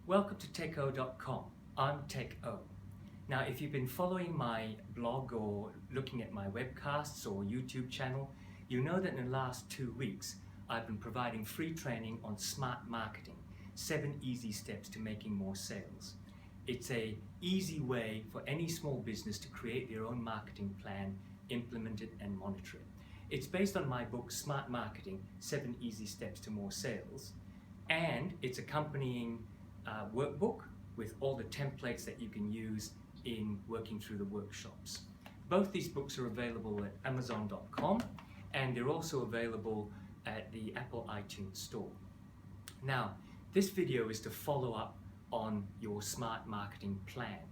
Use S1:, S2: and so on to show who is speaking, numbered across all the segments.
S1: Welcome to TechO.com. I'm TechO. Now, if you've been following my blog or looking at my webcasts or YouTube channel, you know that in the last 2 weeks, I've been providing free training on smart marketing, 7 easy steps to making more sales. It's an easy way for any small business to create their own marketing plan, implement it and monitor it. It's based on my book, Smart Marketing, 7 Easy Steps to More Sales, and it's accompanying workbook with all the templates that you can use in working through the workshops. Both these books are available at Amazon.com and they're also available at the Apple iTunes Store. Now, this video is to follow up on your smart marketing plan,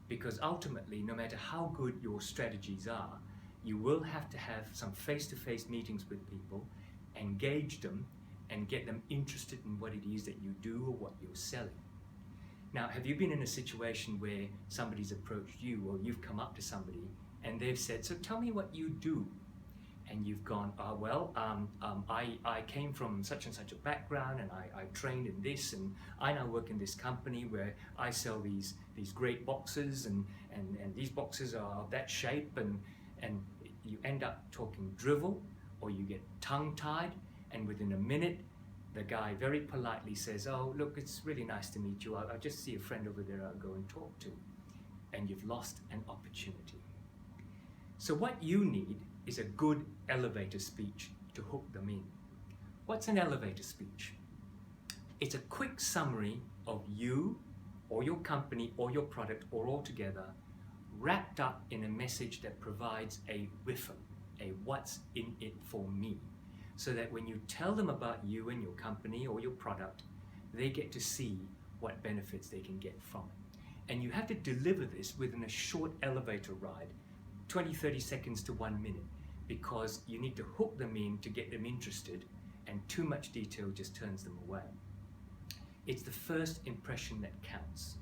S1: because ultimately, no matter how good your strategies are, you will have to have some face-to-face meetings with people, engage them, and get them interested in what it is that you do or what you're selling. Now, have you been in a situation where somebody's approached you or you've come up to somebody and they've said, so tell me what you do? And you've gone, I came from such and such a background and I trained in this and I now work in this company where I sell these great boxes and these boxes are of that shape and you end up talking drivel or you get tongue-tied, and within a minute the guy very politely says, oh, look, it's really nice to meet you. I'll just see a friend over there I'll go and talk to. And you've lost an opportunity. So what you need is a good elevator speech to hook them in. What's an elevator speech? It's a quick summary of you or your company or your product or all together, wrapped up in a message that provides a whiffer, a what's in it for me. So that when you tell them about you and your company or your product, they get to see what benefits they can get from it. And you have to deliver this within a short elevator ride, 20-30 seconds to 1 minute, because you need to hook them in to get them interested, and too much detail just turns them away. It's the first impression that counts,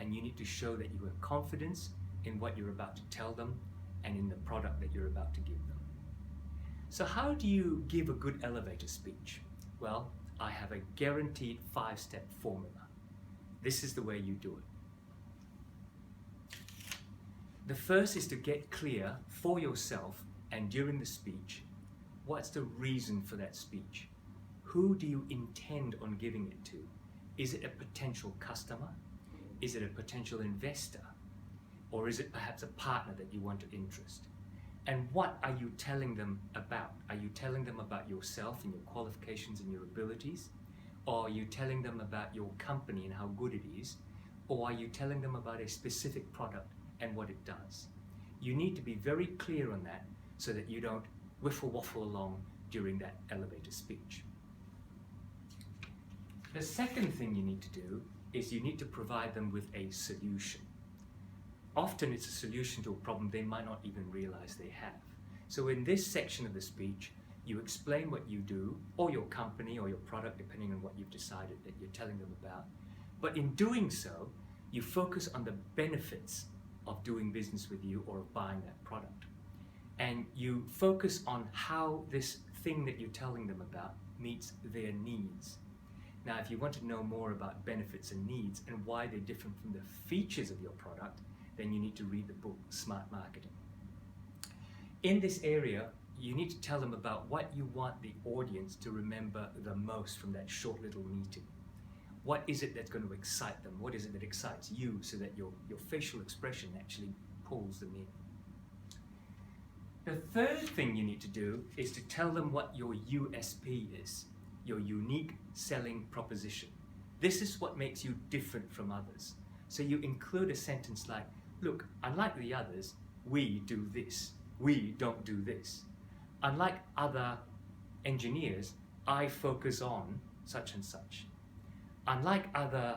S1: and you need to show that you have confidence in what you're about to tell them and in the product that you're about to give them. So how do you give a good elevator speech? Well, I have a guaranteed 5-step formula. This is the way you do it. The first is to get clear for yourself and during the speech, what's the reason for that speech? Who do you intend on giving it to? Is it a potential customer? Is it a potential investor? Or is it perhaps a partner that you want to interest? And what are you telling them about? Are you telling them about yourself and your qualifications and your abilities? Or are you telling them about your company and how good it is? Or are you telling them about a specific product and what it does? You need to be very clear on that so that you don't waffle along during that elevator speech. The second thing you need to do is you need to provide them with a solution. Often it's a solution to a problem they might not even realize they have. So in this section of the speech, you explain what you do, or your company, or your product, depending on what you've decided that you're telling them about. But in doing so, you focus on the benefits of doing business with you or of buying that product. And you focus on how this thing that you're telling them about meets their needs. Now, if you want to know more about benefits and needs and why they're different from the features of your product, then you need to read the book, Smart Marketing. In this area, you need to tell them about what you want the audience to remember the most from that short little meeting. What is it that's going to excite them? What is it that excites you so that your facial expression actually pulls them in? The third thing you need to do is to tell them what your USP is, your unique selling proposition. This is what makes you different from others. So you include a sentence like, look, unlike the others, we do this. We don't do this. Unlike other engineers, I focus on such and such. Unlike other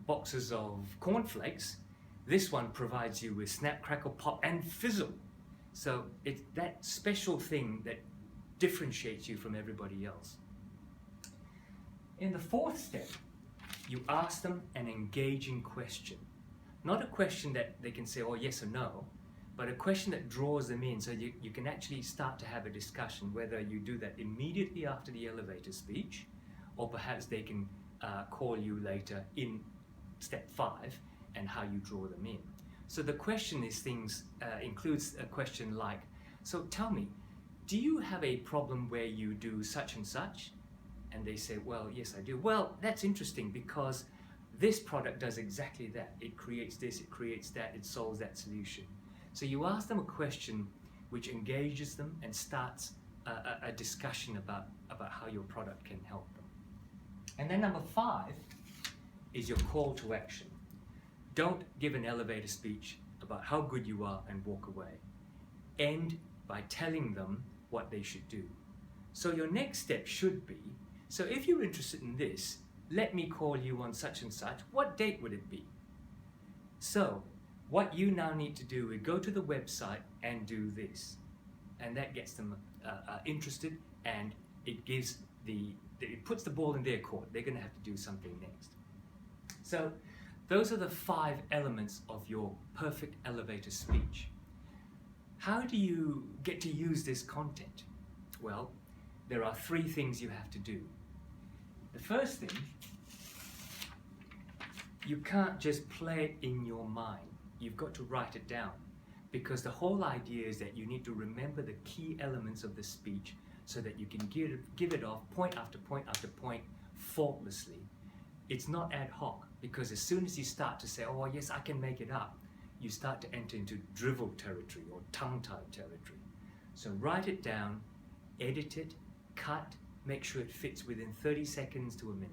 S1: boxes of cornflakes, this one provides you with snap, crackle, pop, and fizzle. So it's that special thing that differentiates you from everybody else. In the fourth step, you ask them an engaging question. Not a question that they can say, oh, yes or no, but a question that draws them in so you can actually start to have a discussion, whether you do that immediately after the elevator speech, or perhaps they can call you later in step 5 and how you draw them in. So the question is includes a question like, so tell me, do you have a problem where you do such and such? And they say, well, yes, I do. Well, that's interesting because this product does exactly that. It creates this, it creates that, it solves that solution. So you ask them a question which engages them and starts a discussion about how your product can help them. And then number 5 is your call to action. Don't give an elevator speech about how good you are and walk away. End by telling them what they should do. So your next step should be, so if you're interested in this, let me call you on such and such. What date would it be? So what you now need to do is go to the website and do this. And that gets them interested, and it gives it puts the ball in their court. They're going to have to do something next. So those are the 5 elements of your perfect elevator speech. How do you get to use this content? Well, there are 3 things you have to do. The first thing, you can't just play it in your mind. You've got to write it down, because the whole idea is that you need to remember the key elements of the speech so that you can give it off point after point after point faultlessly. It's not ad hoc, because as soon as you start to say, oh yes, I can make it up, you start to enter into drivel territory or tongue-tied territory. So write it down, edit it, cut, make sure it fits within 30 seconds to a minute.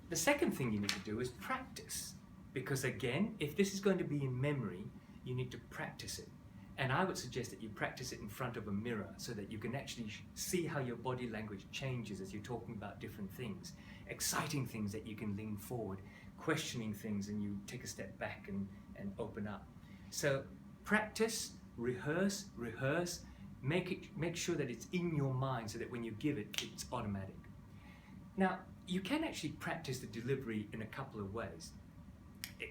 S1: The second thing you need to do is practice, because again, if this is going to be in memory, you need to practice it. And I would suggest that you practice it in front of a mirror so that you can actually see how your body language changes as you're talking about different things, exciting things that you can lean forward, questioning things and you take a step back and open up. So practice, rehearse, make sure that it's in your mind so that when you give it, it's automatic. Now, you can actually practice the delivery in a couple of ways.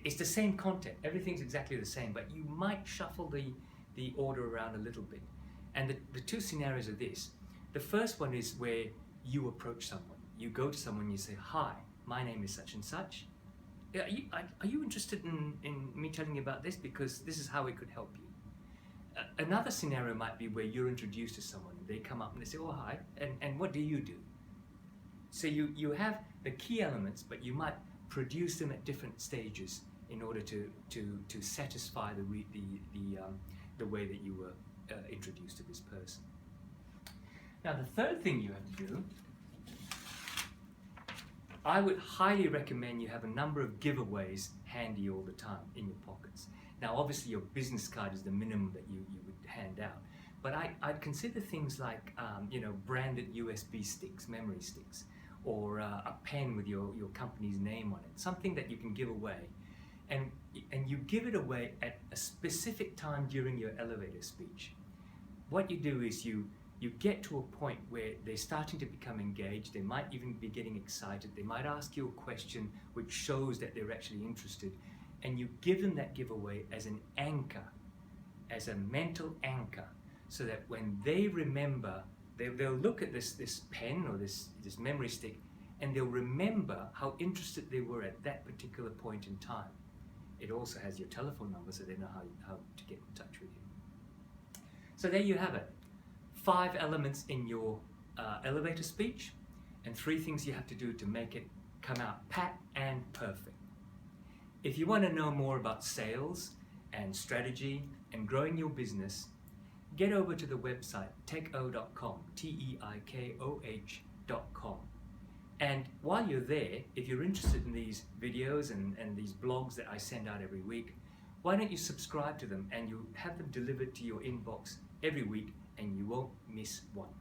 S1: It's the same content, everything's exactly the same, but you might shuffle the order around a little bit. And the 2 scenarios are this. The first one is where you approach someone. You go to someone and you say, hi, my name is such and such. Are you interested in me telling you about this? Because this is how it could help you. Another scenario might be where you're introduced to someone and they come up and they say, oh, hi, and what do you do? So you have the key elements, but you might produce them at different stages in order to satisfy the way that you were introduced to this person. Now, the third thing you have to do, I would highly recommend you have a number of giveaways handy all the time in your pockets. Now, obviously, your business card is the minimum that you would hand out, but I'd consider things like branded USB sticks, memory sticks, or a pen with your company's name on it, something that you can give away. And you give it away at a specific time during your elevator speech. What you do is you get to a point where they're starting to become engaged, they might even be getting excited, they might ask you a question which shows that they're actually interested, and you give them that giveaway as an anchor, as a mental anchor, so that when they remember, they'll look at this pen or this memory stick, and they'll remember how interested they were at that particular point in time. It also has your telephone number, so they know how to get in touch with you. So there you have it. 5 elements in your elevator speech, and 3 things you have to do to make it come out pat and perfect. If you want to know more about sales and strategy and growing your business, get over to the website teikoh.com, teikoh.com. And while you're there, if you're interested in these videos and these blogs that I send out every week, why don't you subscribe to them and you have them delivered to your inbox every week and you won't miss one.